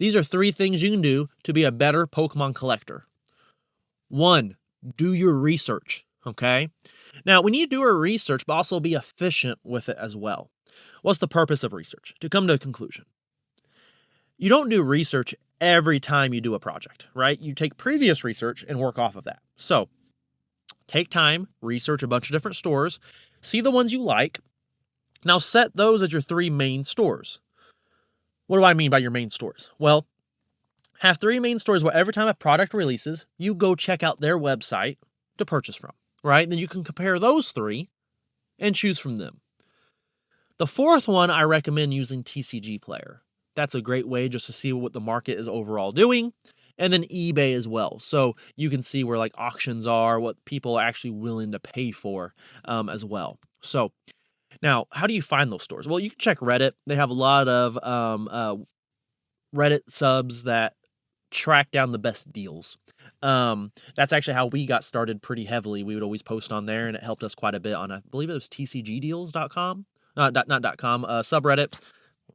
These are 3 things you can do to be a better Pokemon collector. 1, do your research, okay? Now, we need to do our research, but also be efficient with it as well. What's the purpose of research? To come to a conclusion. You don't do research every time you do a project, right? You take previous research and work off of that. So, take time, research a bunch of different stores, see the ones you like. Now, set those as your 3 main stores. What do I mean by your main stores? Well, have 3 main stores where every time a product releases, you go check out their website to purchase from, right? Then you can compare those 3 and choose from them. The 4th one, I recommend using TCG Player. That's a great way just to see what the market is overall doing. And then eBay as well. So you can see where like auctions are, what people are actually willing to pay for as well. So now, how do you find those stores? Well, you can check Reddit. They have a lot of Reddit subs that track down the best deals. That's actually how we got started pretty heavily. We would always post on there, and it helped us quite a bit on, I believe it was tcgdeals.com. Not .com, subreddit.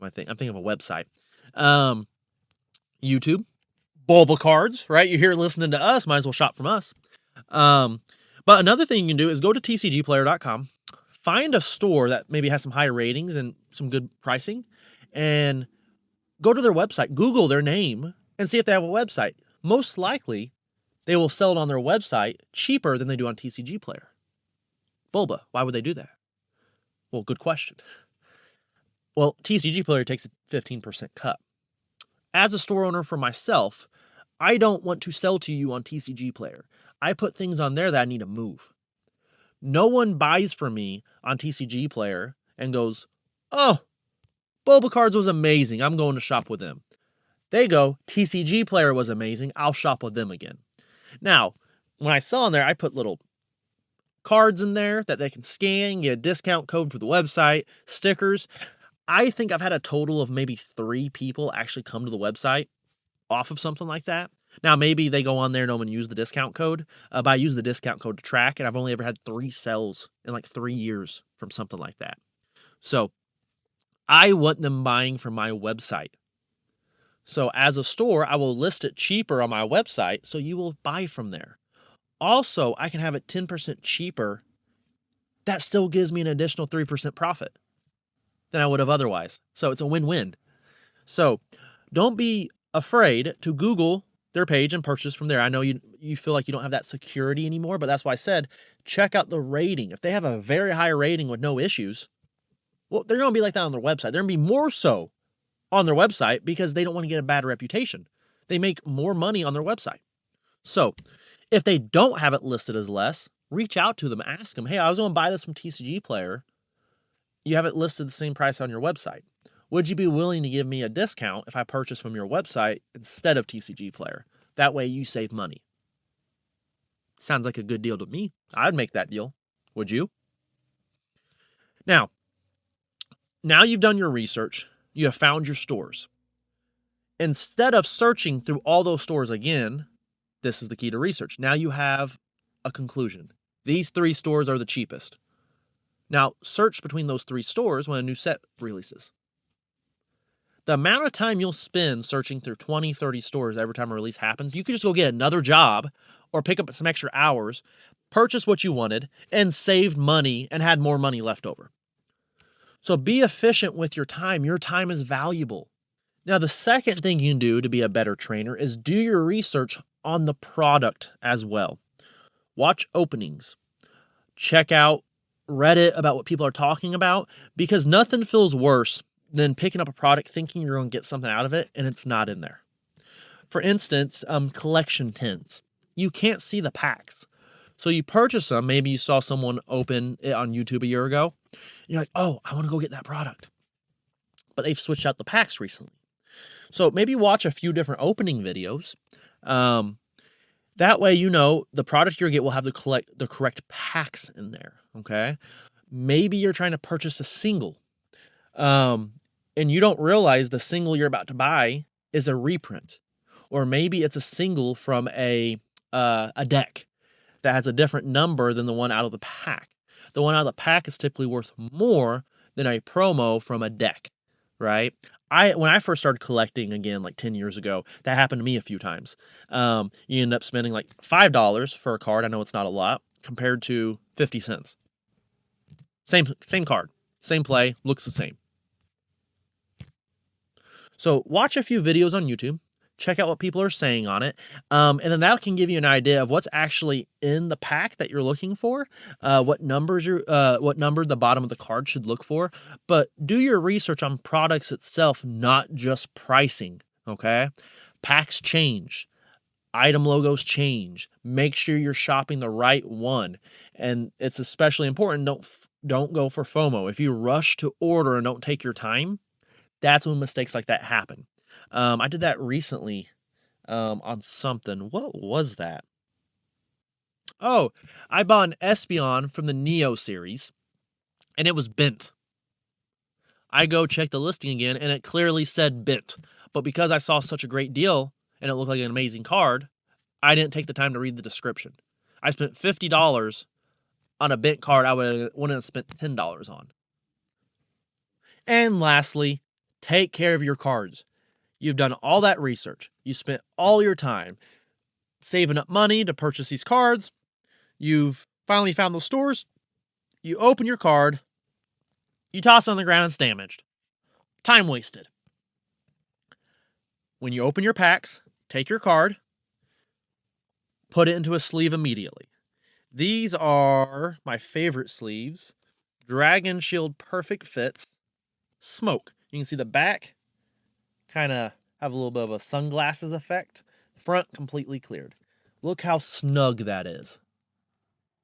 I'm thinking of a website. YouTube, BulbaCards, right? You're here listening to us, might as well shop from us. But another thing you can do is go to tcgplayer.com, find a store that maybe has some high ratings and some good pricing, and go to their website, Google their name, and see if they have a website. Most likely, they will sell it on their website cheaper than they do on TCG Player. Bulba, why would they do that? Well, good question. Well, TCG Player takes a 15% cut. As a store owner for myself, I don't want to sell to you on TCG Player. I put things on there that I need to move. No one buys from me on TCG Player and goes, oh, BulbaCards was amazing, I'm going to shop with them. They go, TCG Player was amazing, I'll shop with them again. Now, when I sell on there, I put little cards in there that they can scan, get a discount code for the website, stickers. I think I've had a total of maybe 3 people actually come to the website off of something like that. Now, maybe they go on there and no one use the discount code, but I use the discount code to track, and I've only ever had 3 sales in like 3 years from something like that. So I want them buying from my website. So as a store, I will list it cheaper on my website, so you will buy from there. Also, I can have it 10% cheaper. That still gives me an additional 3% profit than I would have otherwise. So it's a win-win. So don't be afraid to Google their page and purchase from there. I know you feel like you don't have that security anymore, but that's why I said check out the rating. If they have a very high rating with no issues, well, they're going to be like that on their website. They're going to be more so on their website because they don't want to get a bad reputation. They make more money on their website. So if they don't have it listed as less, reach out to them, ask them, hey, I was going to buy this from TCG Player. You have it listed the same price on your website. Would you be willing to give me a discount if I purchase from your website instead of TCG Player? That way you save money. Sounds like a good deal to me. I'd make that deal. Would you? Now you've done your research. You have found your stores. Instead of searching through all those stores again, this is the key to research. Now you have a conclusion. These 3 stores are the cheapest. Now, search between those 3 stores when a new set releases. The amount of time you'll spend searching through 20, 30 stores every time a release happens, you could just go get another job or pick up some extra hours, purchase what you wanted, and saved money and had more money left over. So be efficient with your time. Your time is valuable. Now, the second thing you can do to be a better trainer is do your research on the product as well. Watch openings. Check out Reddit about what people are talking about, because nothing feels worse than picking up a product thinking you're going to get something out of it and it's not in there. For instance, collection tins. You can't see the packs. So you purchase them. Maybe you saw someone open it on YouTube a year ago. And you're like, oh, I want to go get that product. But they've switched out the packs recently. So maybe watch a few different opening videos. That way, you know, the product you're going to get will have the correct packs in there, okay? Maybe you're trying to purchase a single, and you don't realize the single you're about to buy is a reprint. Or maybe it's a single from a deck that has a different number than the one out of the pack. The one out of the pack is typically worth more than a promo from a deck, right? when I first started collecting again, like 10 years ago, that happened to me a few times. You end up spending like $5 for a card. I know it's not a lot compared to 50 cents. Same card, same play, looks the same. So watch a few videos on YouTube, check out what people are saying on it, and then that can give you an idea of what's actually in the pack that you're looking for, what number the bottom of the card should look for. But do your research on products itself, not just pricing. Okay, packs change. Item logos change. Make sure you're shopping the right one, and it's especially important. Don't go for FOMO. If you rush to order and don't take your time, that's when mistakes like that happen. I did that recently on something. What was that? Oh, I bought an Espeon from the Neo series, and it was bent. I go check the listing again, and it clearly said bent. But because I saw such a great deal and it looked like an amazing card, I didn't take the time to read the description. I spent $50 on a bent card I wouldn't have spent $10 on. And lastly, take care of your cards. You've done all that research. You spent all your time saving up money to purchase these cards. You've finally found those stores. You open your card. You toss it on the ground and it's damaged. Time wasted. When you open your packs, take your card, put it into a sleeve immediately. These are my favorite sleeves. Dragon Shield Perfect Fits. Smoke. You can see the back kind of have a little bit of a sunglasses effect. Front completely cleared. Look how snug that is.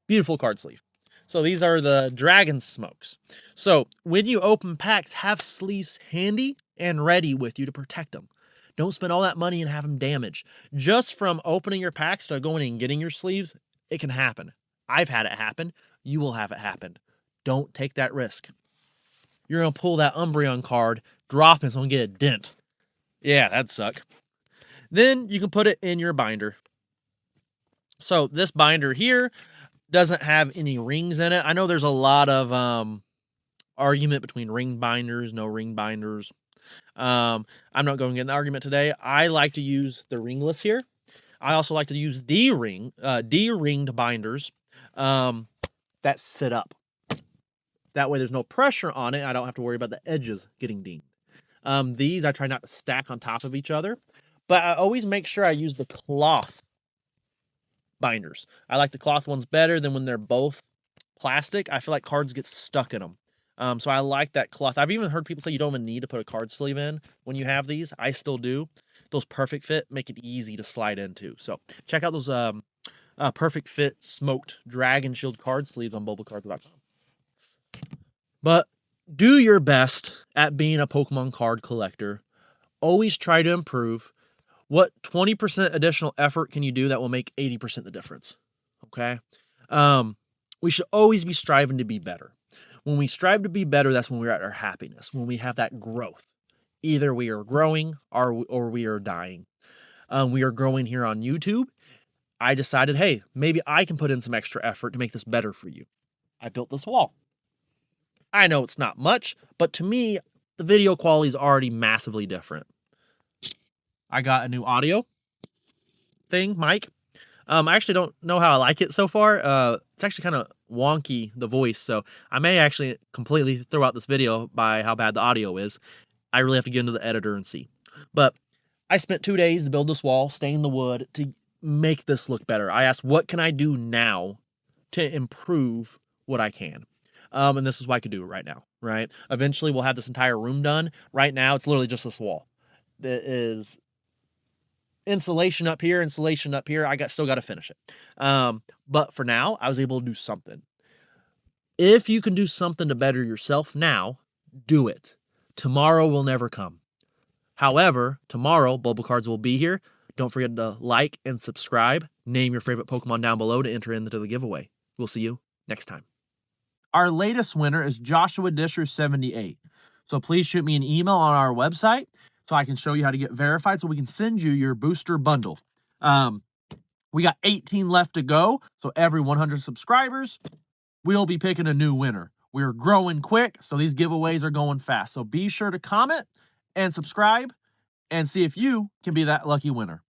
Beautiful card sleeve. So these are the Dragon Smokes. So when you open packs, have sleeves handy and ready with you to protect them. Don't spend all that money and have them damaged. Just from opening your packs to going and getting your sleeves, it can happen. I've had it happen. You will have it happen. Don't take that risk. You're going to pull that Umbreon card, drop it, it's going to get a dent. Yeah, that'd suck. Then you can put it in your binder. So this binder here doesn't have any rings in it. I know there's a lot of argument between ring binders, no ring binders. I'm not going to get in the argument today. I like to use the ringless here. I also like to use D-ringed binders that sit up. That way there's no pressure on it. I don't have to worry about the edges getting dinged. These I try not to stack on top of each other, but I always make sure I use the cloth binders. I like the cloth ones better than when they're both plastic. I feel like cards get stuck in them. So I like that cloth. I've even heard people say you don't even need to put a card sleeve in when you have these. I still do. Those perfect fit make it easy to slide into. So check out those perfect fit smoked Dragon Shield card sleeves on BulbaCards.com. But do your best at being a Pokemon card collector. Always try to improve. What 20% additional effort can you do that will make 80% the difference? Okay? We should always be striving to be better. When we strive to be better, that's when we're at our happiness, when we have that growth. Either we are growing or we are dying. We are growing here on YouTube. I decided, hey, maybe I can put in some extra effort to make this better for you. I built this wall. I know it's not much, but to me, the video quality is already massively different. I got a new audio thing, mic. I actually don't know how I like it so far. It's actually kind of wonky, the voice, so I may actually completely throw out this video by how bad the audio is. I really have to get into the editor and see. But I spent 2 days to build this wall, stain the wood, to make this look better. I asked, what can I do now to improve what I can? And this is why I could do it right now, right? Eventually, we'll have this entire room done. Right now, it's literally just this wall. That is insulation up here, insulation up here. Still got to finish it. But for now, I was able to do something. If you can do something to better yourself now, do it. Tomorrow will never come. However, tomorrow, BulbaCards will be here. Don't forget to like and subscribe. Name your favorite Pokemon down below to enter into the giveaway. We'll see you next time. Our latest winner is Joshua Disher 78. So please shoot me an email on our website so I can show you how to get verified so we can send you your booster bundle. We got 18 left to go. So every 100 subscribers, we'll be picking a new winner. We're growing quick, so these giveaways are going fast. So be sure to comment and subscribe and see if you can be that lucky winner.